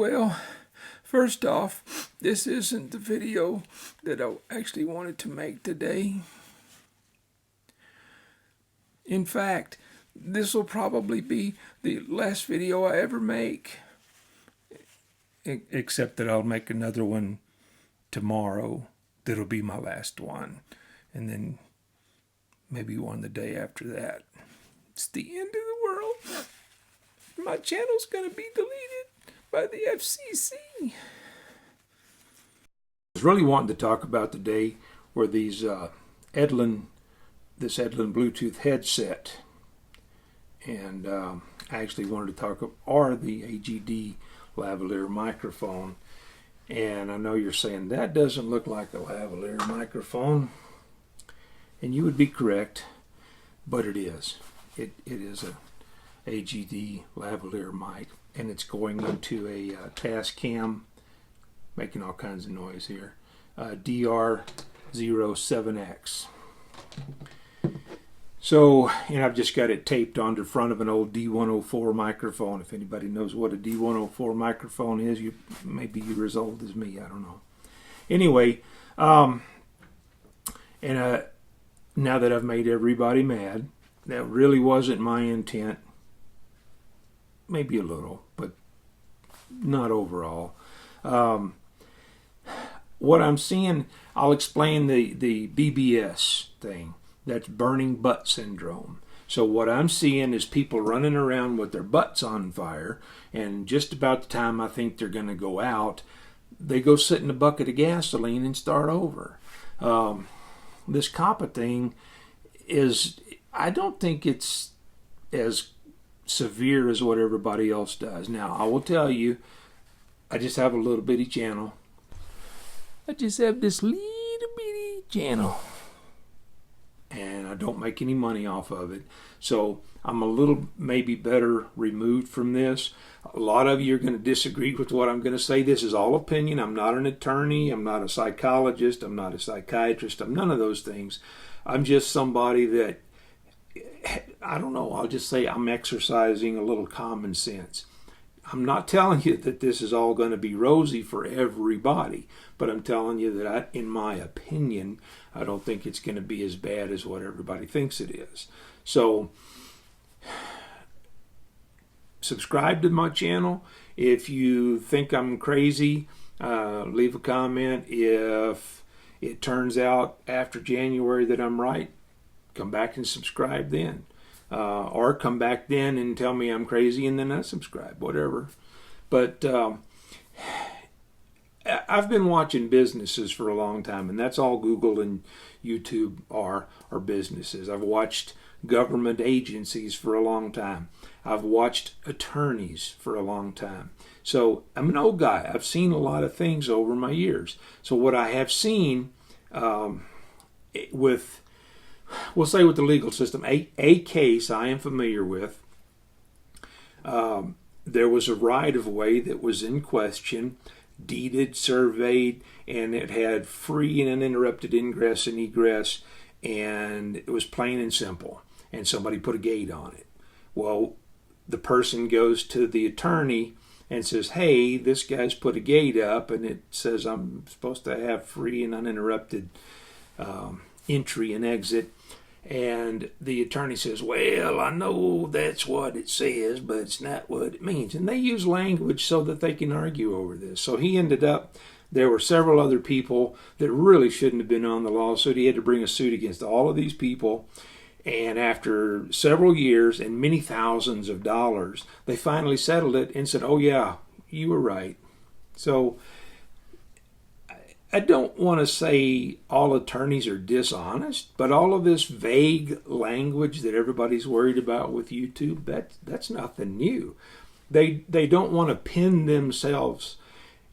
Well, first off, this isn't the video that I actually wanted to make today. In fact, this will probably be the last video I ever make. Except that I'll make another one tomorrow that'll be my last one. And then maybe one the day after that. It's the end of the world. My channel's going to be deleted by the FCC. I was really wanting to talk about today where these this Edlin Bluetooth headset, and I actually wanted to talk about the AGD lavalier microphone. And I know you're saying that doesn't look like a lavalier microphone, and you would be correct, but it is. It is a AGD lavalier mic, and it's going into a Tascam, making all kinds of noise here, DR07X. So, and I've just got it taped onto the front of an old D104 microphone. If anybody knows what a D104 microphone is, maybe you're as old as me, I don't know. Anyway, now that I've made everybody mad, that really wasn't my intent. Maybe a little, but not overall. What I'm seeing, I'll explain the BBS thing. That's burning butt syndrome. So what I'm seeing is people running around with their butts on fire, and just about the time I think they're going to go out, they go sit in a bucket of gasoline and start over. This COPPA thing is, I don't think it's as severe as what everybody else does. Now, I will tell you, I just have a little bitty channel. I just have this little bitty channel, and I don't make any money off of it. So I'm a little maybe better removed from this. A lot of you are going to disagree with what I'm going to say. This is all opinion. I'm not an attorney. I'm not a psychologist. I'm not a psychiatrist. I'm none of those things. I'm just somebody that, I don't know, I'll just say I'm exercising a little common sense. I'm not telling you that this is all going to be rosy for everybody, but I'm telling you that in my opinion, I don't think it's going to be as bad as what everybody thinks it is. So, subscribe to my channel. If you think I'm crazy, leave a comment. If it turns out after January that I'm right, come back and subscribe then. Or come back then and tell me I'm crazy and then unsubscribe, whatever. But I've been watching businesses for a long time, and that's all Google and YouTube are businesses. I've watched government agencies for a long time. I've watched attorneys for a long time. So I'm an old guy. I've seen a lot of things over my years. So what I have seen we'll say with the legal system, a case I am familiar with, there was a right-of-way that was in question, deeded, surveyed, and it had free and uninterrupted ingress and egress, and it was plain and simple, and somebody put a gate on it. Well, the person goes to the attorney and says, hey, this guy's put a gate up, and it says I'm supposed to have free and uninterrupted entry and exit. And the attorney says, well, I know that's what it says, but it's not what it means. And they use language so that they can argue over this. So he ended up, there were several other people that really shouldn't have been on the lawsuit. He had to bring a suit against all of these people. And after several years and many thousands of dollars, they finally settled it and said, oh yeah, you were right. So I don't want to say all attorneys are dishonest, but all of this vague language that everybody's worried about with YouTube, that's nothing new. They don't want to pin themselves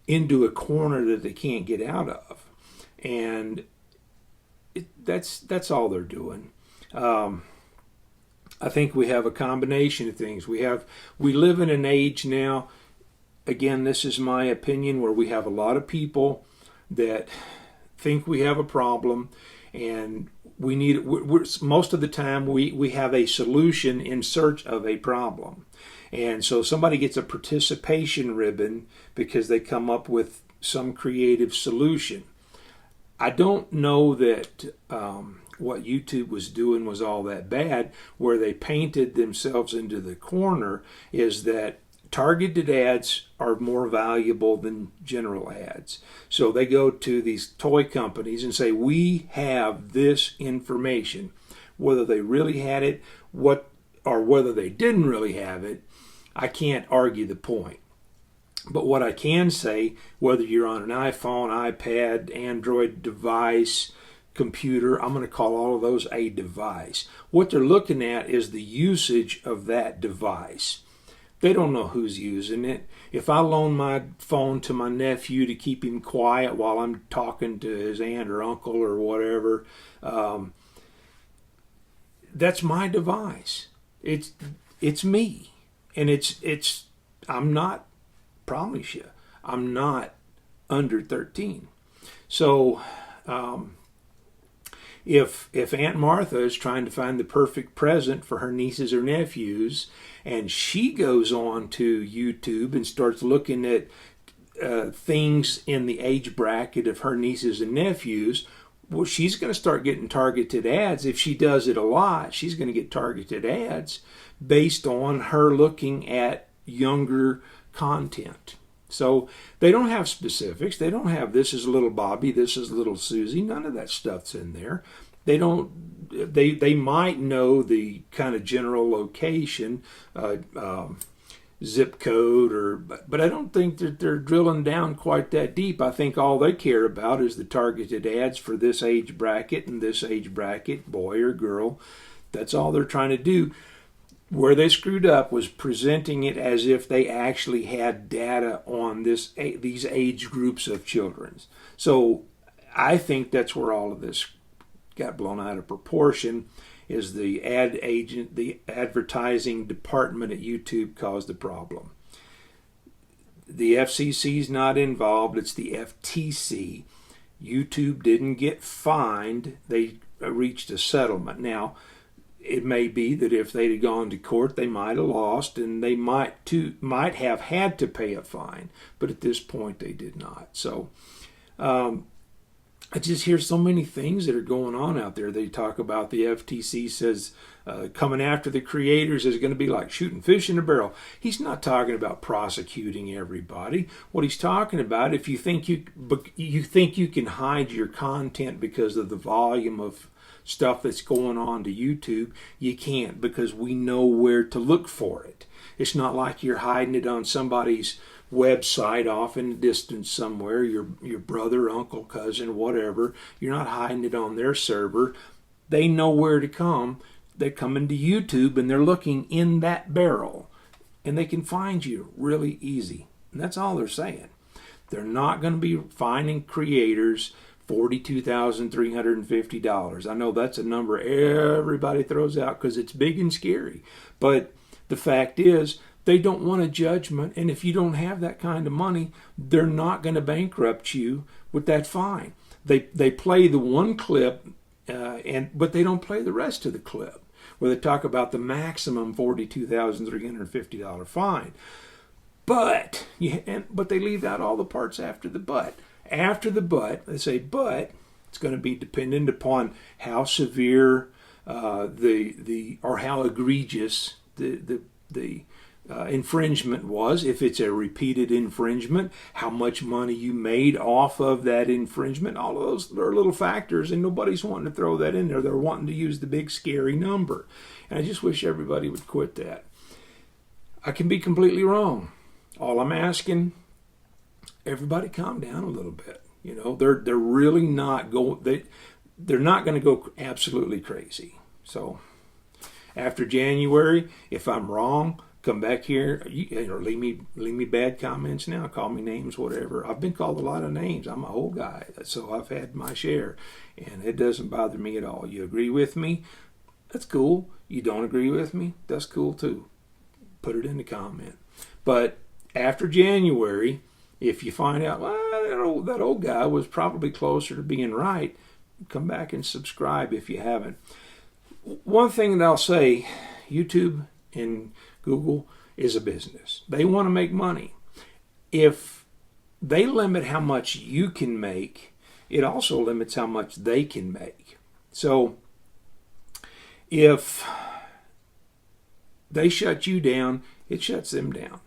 into a corner that they can't get out of. And that's all they're doing. I think we have a combination of things. We live in an age now, again, this is my opinion, where we have a lot of people that think we have a problem, and most of the time we have a solution in search of a problem. And so somebody gets a participation ribbon because they come up with some creative solution. I don't know that what YouTube was doing was all that bad. Where they painted themselves into the corner is that targeted ads are more valuable than general ads. So they go to these toy companies and say, we have this information. Whether they really had it, or whether they didn't really have it, I can't argue the point. But what I can say, whether you're on an iPhone, iPad, Android device, computer, I'm going to call all of those a device. What they're looking at is the usage of that device. They don't know who's using it. If I loan my phone to my nephew to keep him quiet while I'm talking to his aunt or uncle or whatever, that's my device. It's me. And I'm not, promise you, I'm not under 13. So if Aunt Martha is trying to find the perfect present for her nieces or nephews, and she goes on to YouTube and starts looking at things in the age bracket of her nieces and nephews, well, she's going to start getting targeted ads. If she does it a lot, she's going to get targeted ads based on her looking at younger content. So they don't have specifics. They don't have this is little Bobby, this is little Susie. None of that stuff's in there. They don't. They might know the kind of general location, zip code, but I don't think that they're drilling down quite that deep. I think all they care about is the targeted ads for this age bracket and this age bracket, boy or girl. That's all they're trying to do. Where they screwed up was presenting it as if they actually had data on these age groups of children. So I think that's where all of this got blown out of proportion, is the advertising department at YouTube caused the problem. The FCC's not involved, it's the FTC. YouTube didn't get fined, they reached a settlement. Now, it may be that if they'd have gone to court, they might have lost, and they might have had to pay a fine. But at this point, they did not. So I just hear so many things that are going on out there. They talk about the FTC says coming after the creators is going to be like shooting fish in a barrel. He's not talking about prosecuting everybody. What he's talking about, if you think you can hide your content because of the volume of stuff that's going on to YouTube, you can't, because we know where to look for it. It's not like you're hiding it on somebody's website off in the distance somewhere, your brother, uncle, cousin, whatever. You're not hiding it on their server. They know where to come. They come into YouTube and they're looking in that barrel, and they can find you really easy. And that's all they're saying. They're not going to be finding creators $42,350. I know that's a number everybody throws out because it's big and scary. But the fact is, they don't want a judgment, and if you don't have that kind of money, they're not going to bankrupt you with that fine. They play the one clip, but they don't play the rest of the clip, where they talk about the maximum $42,350 fine. But they leave out all the parts after the but. After the but, they say, but it's going to be dependent upon how severe or how egregious the infringement was. If it's a repeated infringement, how much money you made off of that infringement. All of those are little factors, and nobody's wanting to throw that in there. They're wanting to use the big scary number. And I just wish everybody would quit that. I can be completely wrong. All I'm asking, everybody calm down a little bit. You know, they're really not going. They're not going to go absolutely crazy. So after January, if I'm wrong, come back here or leave me bad comments now. Call me names, whatever. I've been called a lot of names. I'm an old guy, so I've had my share, and it doesn't bother me at all. You agree with me? That's cool. You don't agree with me? That's cool too. Put it in the comment. But after January, if you find out, well, that old guy was probably closer to being right, come back and subscribe if you haven't. One thing that I'll say, YouTube and Google is a business. They want to make money. If they limit how much you can make, it also limits how much they can make. So if they shut you down, it shuts them down.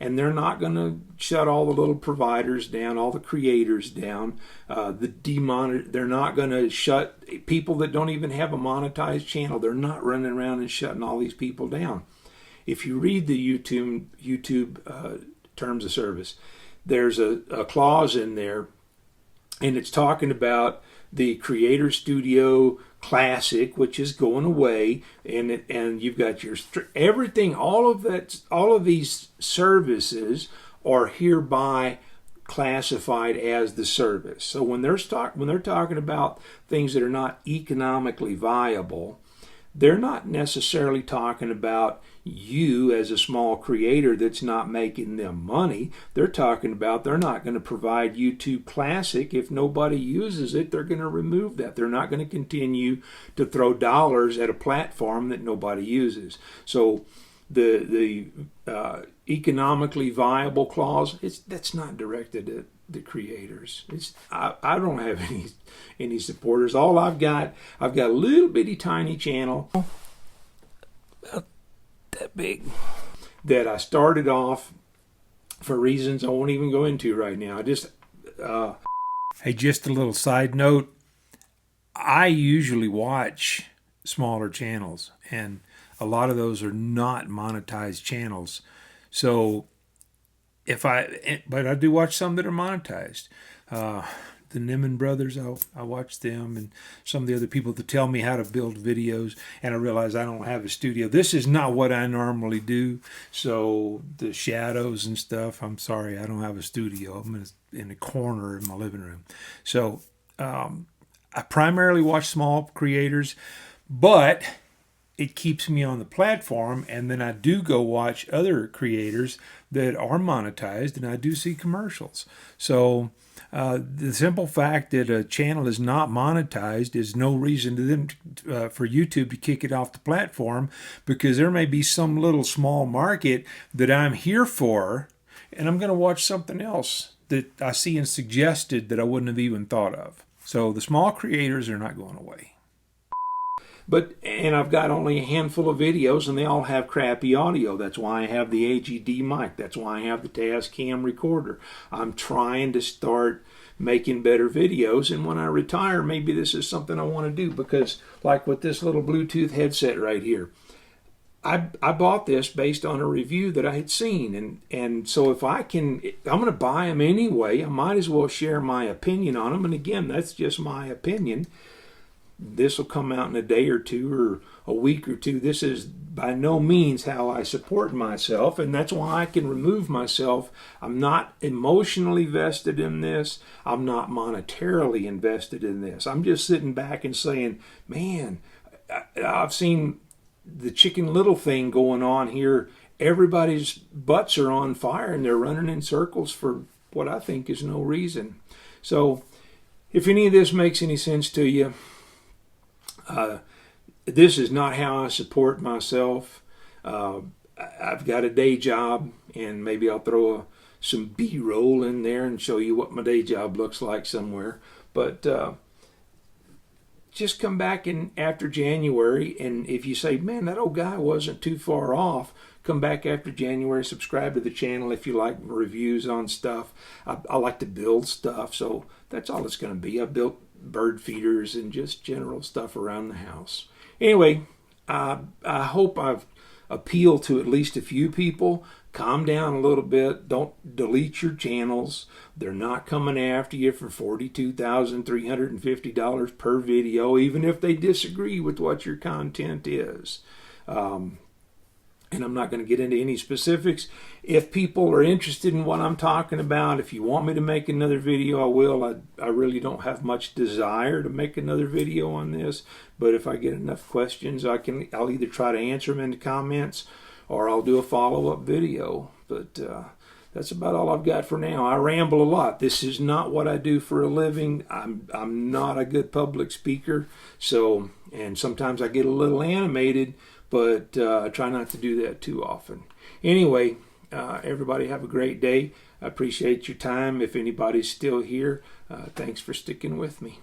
And they're not going to shut all the little providers down, all the creators down. They're not going to shut people that don't even have a monetized channel. They're not running around and shutting all these people down. If you read the YouTube terms of service, there's a clause in there, and it's talking about the Creator Studio Classic, which is going away, and you've got your everything. All of these services are hereby classified as the service. So when they're talking about things that are not economically viable, they're not necessarily talking about you as a small creator that's not making them money. They're talking about they're not going to provide YouTube Classic. If nobody uses it, they're going to remove that. They're not going to continue to throw dollars at a platform that nobody uses. So the economically viable clause, that's not directed at the creators. I don't have any supporters. All I've got a little bitty tiny channel, about that big, that I started off for reasons I won't even go into right now. Hey, just a little side note. I usually watch smaller channels, and a lot of those are not monetized channels. So but I do watch some that are monetized. The Nimmin brothers, I watch them, and some of the other people that tell me how to build videos, and I realize I don't have a studio. This is not what I normally do. So the shadows and stuff, I'm sorry, I don't have a studio. I'm in a corner in my living room. So I primarily watch small creators, but it keeps me on the platform, and then I do go watch other creators that are monetized, and I do see commercials. So the simple fact that a channel is not monetized is no reason to them for YouTube to kick it off the platform, because there may be some little small market that I'm here for, and I'm going to watch something else that I see and suggested that I wouldn't have even thought of. So the small creators are not going away. And I've got only a handful of videos, and they all have crappy audio. That's why I have the AGD mic. That's why I have the Tascam recorder. I'm trying to start making better videos, and when I retire, maybe this is something I want to do, because like with this little Bluetooth headset right here, I bought this based on a review that I had seen, and so if I'm going to buy them anyway, I might as well share my opinion on them. And again, that's just my opinion. This will come out in a day or two or a week or two. This is by no means how I support myself, and that's why I can remove myself. I'm not emotionally vested in this. I'm not monetarily invested in this. I'm just sitting back and saying, man, I've seen the Chicken Little thing going on here. Everybody's butts are on fire, and they're running in circles for what I think is no reason. So if any of this makes any sense to you, this is not how I support myself. I've got a day job, and maybe I'll throw some B-roll in there and show you what my day job looks like somewhere. But just come back in after January, and if you say, man, that old guy wasn't too far off, come back after January, subscribe to the channel if you like reviews on stuff. I like to build stuff, so that's all it's going to be. I built bird feeders and just general stuff around the house. Anyway, I hope I've appealed to at least a few people. Calm down a little bit. Don't delete your channels. They're not coming after you for $42,350 per video, even if they disagree with what your content is. And I'm not going to get into any specifics. If people are interested in what I'm talking about, if you want me to make another video, I will. I really don't have much desire to make another video on this, but if I get enough questions, I'll either try to answer them in the comments, or I'll do a follow-up video. But that's about all I've got for now. I ramble a lot. This is not what I do for a living. I'm not a good public speaker, so, and sometimes I get a little animated, but I try not to do that too often. Anyway, everybody have a great day. I appreciate your time. If anybody's still here, thanks for sticking with me.